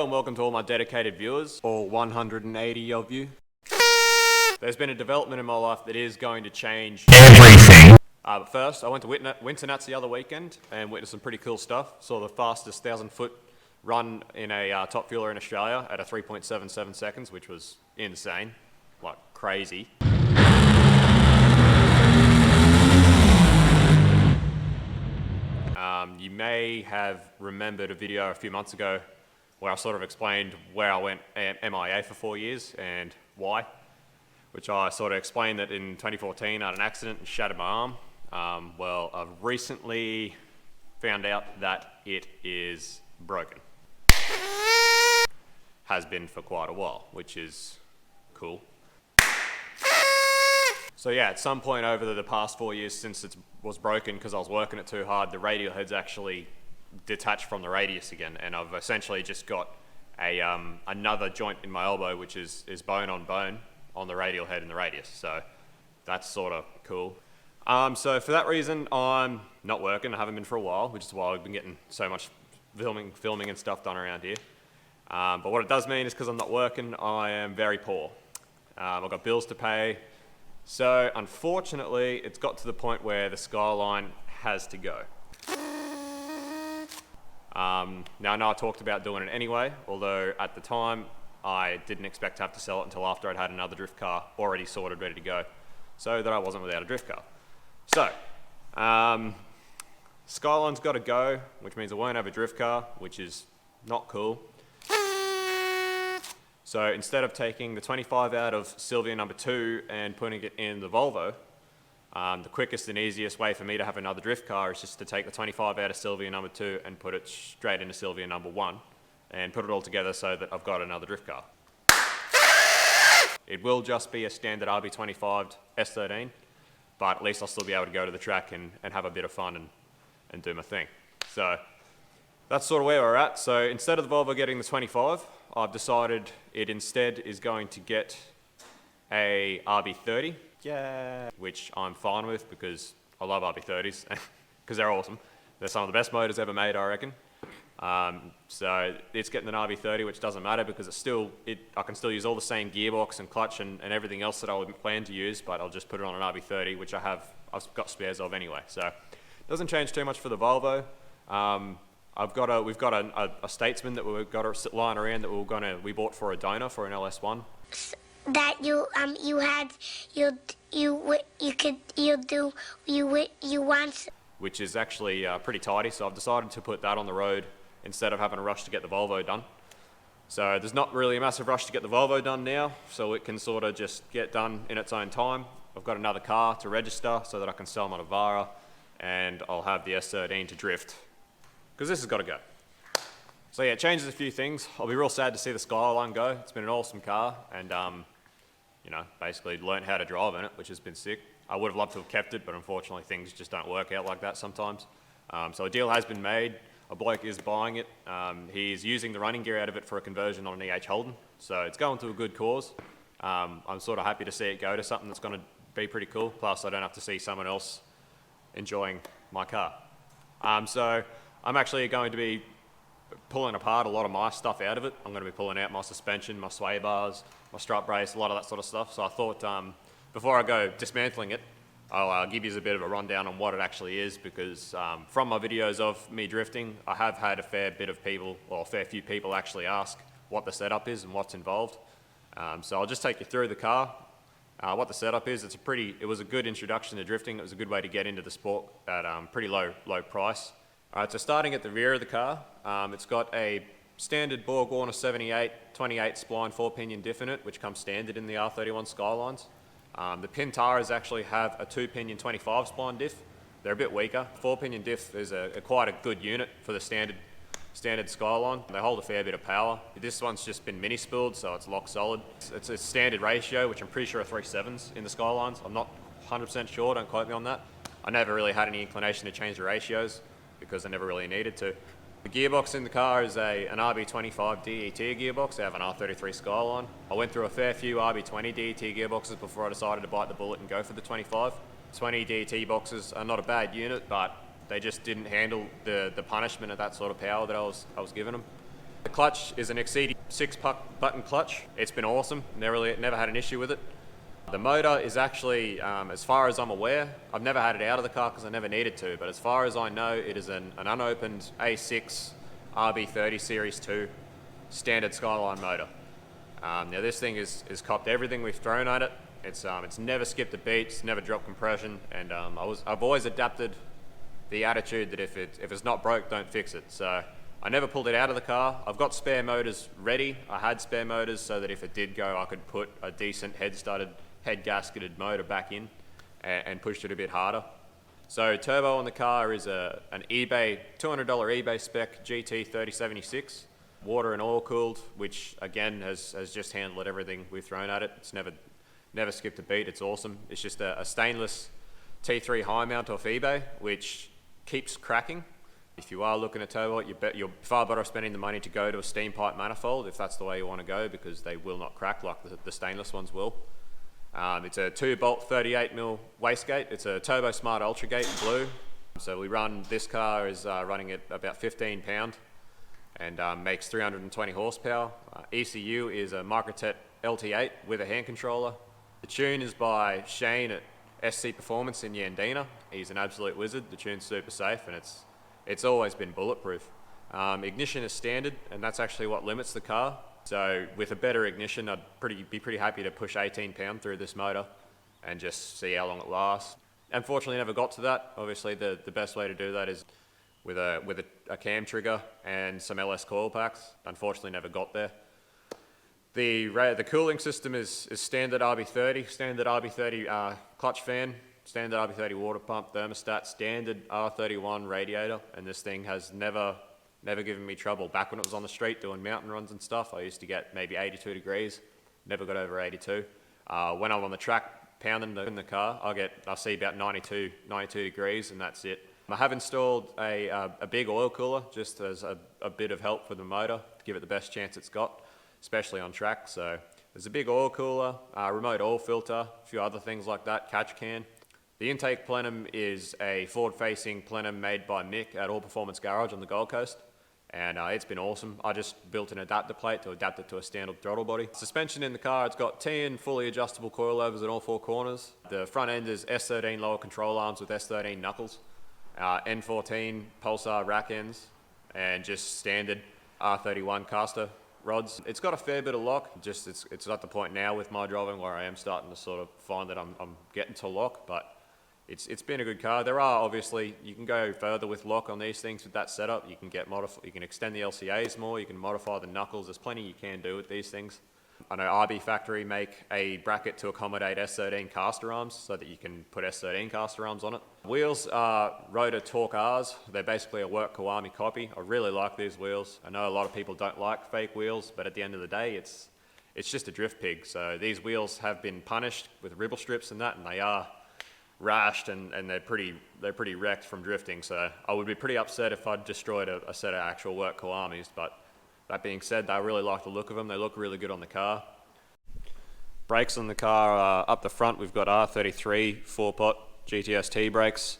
Hello and welcome to all my dedicated viewers, all 180 of you. There's been a development in my life that is going to change everything. But first, I went to Winter Nuts the other weekend and witnessed some pretty cool stuff. Saw the fastest 1,000-foot run in a top fueler in Australia at a 3.77 seconds, which was insane, like crazy. You may have remembered a video a few months ago where I sort of explained where I went MIA for 4 years and why, which I sort of explained that in 2014 I had an accident and shattered my arm. Well, I've recently found out that it is broken. Has been for quite a while, which is cool. So yeah, at some point over the past 4 years since it was broken, because I was working it too hard, the radial head's actually detached from the radius again, and I've essentially just got another joint in my elbow, which is bone on bone on the radial head and the radius. So that's sort of cool. So for that reason, I'm not working. I haven't been for a while, which is why I've been getting so much filming and stuff done around here. But what it does mean is because I'm not working, I am very poor. I've got bills to pay. So unfortunately, it's got to the point where the Skyline has to go. Now I know I talked about doing it anyway, although at the time I didn't expect to have to sell it until after I'd had another drift car already sorted, ready to go, so that I wasn't without a drift car. So, Skyline's got to go, which means I won't have a drift car, which is not cool. So instead of taking the 25 out of Sylvia number 2 and putting it in the Volvo, the quickest and easiest way for me to have another drift car is just to take the 25 out of Sylvia number 2 and put it straight into Sylvia number 1 and put it all together so that I've got another drift car. It will just be a standard RB25 S13, but at least I'll still be able to go to the track and have a bit of fun and do my thing. So that's sort of where we're at. So instead of the Volvo getting the 25, I've decided it instead is going to get a RB30, which I'm fine with because I love RB30s because they're awesome. They're some of the best motors ever made, I reckon. So it's getting an RB30, which doesn't matter because I can still use all the same gearbox and clutch and everything else that I would plan to use, but I'll just put it on an RB30, which I've got spares of anyway. So it doesn't change too much for the Volvo. We've got a Statesman that we've got lying around that we bought for a donor for an LS1. That you want. Which is actually pretty tidy, so I've decided to put that on the road instead of having a rush to get the Volvo done. So there's not really a massive rush to get the Volvo done now, so it can sort of just get done in its own time. I've got another car to register so that I can sell my Navara, and I'll have the S13 to drift, because this has got to go. So yeah, it changes a few things. I'll be real sad to see the Skyline go. It's been an awesome car, and basically learned how to drive in it, which has been sick. I would have loved to have kept it, but unfortunately things just don't work out like that sometimes. So a deal has been made. A bloke is buying it. He's using the running gear out of it for a conversion on an EH Holden. So it's going to a good cause. I'm sort of happy to see it go to something that's going to be pretty cool. Plus I don't have to see someone else enjoying my car. So I'm actually going to be pulling apart a lot of my stuff out of it. I'm going to be pulling out my suspension, my sway bars, my strut brace, a lot of that sort of stuff. So I thought before I go dismantling it, I'll give you a bit of a rundown on what it actually is, because from my videos of me drifting, I have had a fair few people actually ask what the setup is and what's involved. So I'll just take you through the car, what the setup is. It was a good introduction to drifting. It was a good way to get into the sport at pretty low price. All right, so starting at the rear of the car, it's got a standard Borg Warner 78 28 spline 4-pinion diff in it, which comes standard in the R31 Skylines. The Pintaras actually have a 2-pinion 25 spline diff. They're a bit weaker. 4-pinion diff is quite a good unit for the standard Skyline. They hold a fair bit of power. This one's just been mini spooled, so it's lock solid. It's a standard ratio, which I'm pretty sure are 3/7s in the Skylines. I'm not 100% sure, don't quote me on that. I never really had any inclination to change the ratios because I never really needed to. The gearbox in the car is an RB25 DET gearbox. They have an R33 Skyline. I went through a fair few RB20 DET gearboxes before I decided to bite the bullet and go for the 25. 20 DET boxes are not a bad unit, but they just didn't handle the punishment of that sort of power that I was giving them. The clutch is an Exceed 6-button clutch. It's been awesome, never had an issue with it. The motor is actually, as far as I'm aware, I've never had it out of the car because I never needed to, but as far as I know, it is an unopened A6 RB30 Series 2 standard Skyline motor. Now this thing is copped everything we've thrown at it. It's never skipped a beat, it's never dropped compression, and I've always adapted the attitude that if it's not broke, don't fix it. So I never pulled it out of the car. I've got spare motors ready. I had spare motors so that if it did go, I could put a decent head gasketed motor back in and pushed it a bit harder. So turbo on the car is an $200 eBay spec GT 3076, water and oil cooled, which again has just handled everything we've thrown at it. It's never skipped a beat. It's awesome. It's just a stainless T3 high mount off eBay, which keeps cracking. If you are looking at turbo, you're far better off spending the money to go to a steam pipe manifold if that's the way you want to go, because they will not crack like the stainless ones will. It's a 2-bolt 38mm wastegate. It's a Turbo Smart Ultragate blue. So this car is running at about 15 pound and makes 320 horsepower. ECU is a Microtech LT8 with a hand controller. The tune is by Shane at SC Performance in Yandina. He's an absolute wizard. The tune's super safe and it's always been bulletproof. Ignition is standard, and that's actually what limits the car. So with a better ignition, I'd be pretty happy to push 18 pound through this motor and just see how long it lasts. Unfortunately, never got to that. Obviously, the best way to do that is with a cam trigger and some LS coil packs. Unfortunately, never got there. The cooling system is standard RB30, standard RB30 clutch fan, standard RB30 water pump, thermostat, standard R31 radiator, and this thing has never given me trouble. Back when it was on the street doing mountain runs and stuff, I used to get maybe 82 degrees, never got over 82. When I'm on the track pounding in the car, I'll see about 92 degrees, and that's it. I have installed a big oil cooler just as a bit of help for the motor to give it the best chance it's got, especially on track. So there's a big oil cooler, remote oil filter, a few other things like that, catch can. The intake plenum is a forward-facing plenum made by Mick at All Performance Garage on the Gold Coast, and it's been awesome. I just built an adapter plate to adapt it to a standard throttle body. Suspension in the car, it's got TN fully adjustable coilovers in all 4 corners. The front end is S13 lower control arms with S13 knuckles, N14 pulsar rack ends, and just standard R31 caster rods. It's got a fair bit of lock, it's at the point now with my driving where I am starting to sort of find that I'm getting to lock, but it's been a good car. There are obviously, you can go further with lock on these things with that setup. You can extend the LCAs more, you can modify the knuckles. There's plenty you can do with these things. I know RB Factory make a bracket to accommodate S13 caster arms so that you can put S13 caster arms on it. Wheels are Rotor Torque R's. They're basically a work Kiwami copy. I really like these wheels. I know a lot of people don't like fake wheels, but at the end of the day, it's just a drift pig. So these wheels have been punished with ribble strips and that, and they are rashed and they're pretty wrecked from drifting. So I would be pretty upset if I'd destroyed a set of actual work Kiwamis, but that being said, I really like the look of them. They look really good on the car. Brakes on the car, up the front we've got R33 4-pot GTST brakes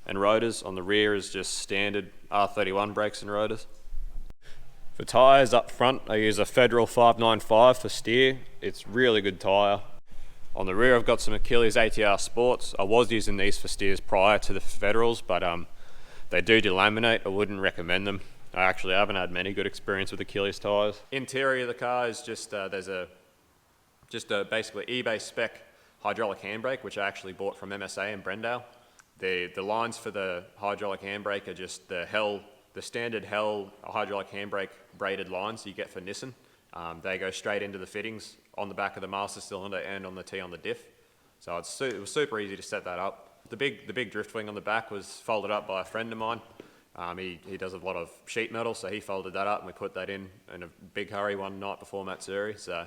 and rotors. On the rear is just standard R31 brakes and rotors. For tyres up front, I use a Federal 595 for steer. It's really good tyre. On the rear I've got some Achilles ATR Sports. I was using these for steers prior to the Federals, but they do delaminate. I wouldn't recommend them. I actually haven't had many good experience with Achilles tyres. Interior of the car is just, there's a basically eBay spec hydraulic handbrake, which I actually bought from MSA in Brendale. The lines for the hydraulic handbrake are just the standard Hell hydraulic handbrake braided lines you get for Nissan. They go straight into the fittings on the back of the master cylinder and on the T on the diff. So it was super easy to set that up. The big drift wing on the back was folded up by a friend of mine. He does a lot of sheet metal, so he folded that up and we put that in a big hurry one night before Matsuri. So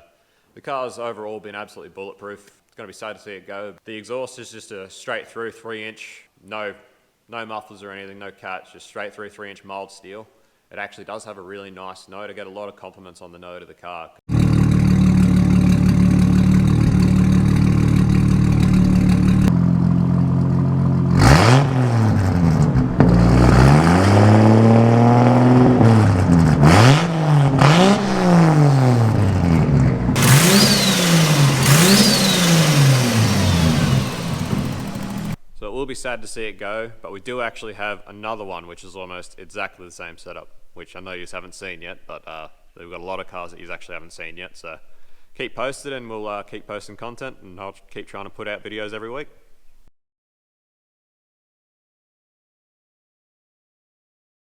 the car's overall been absolutely bulletproof. It's going to be sad to see it go. The exhaust is just a straight through 3-inch, no mufflers or anything, no catch, just straight through 3-inch mild steel. It actually does have a really nice note. I get a lot of compliments on the note of the car. be sad to see it go, but we do actually have another one which is almost exactly the same setup, which I know you haven't seen yet, but we've got a lot of cars that you actually haven't seen yet, so keep posted and we'll keep posting content, and I'll keep trying to put out videos every week.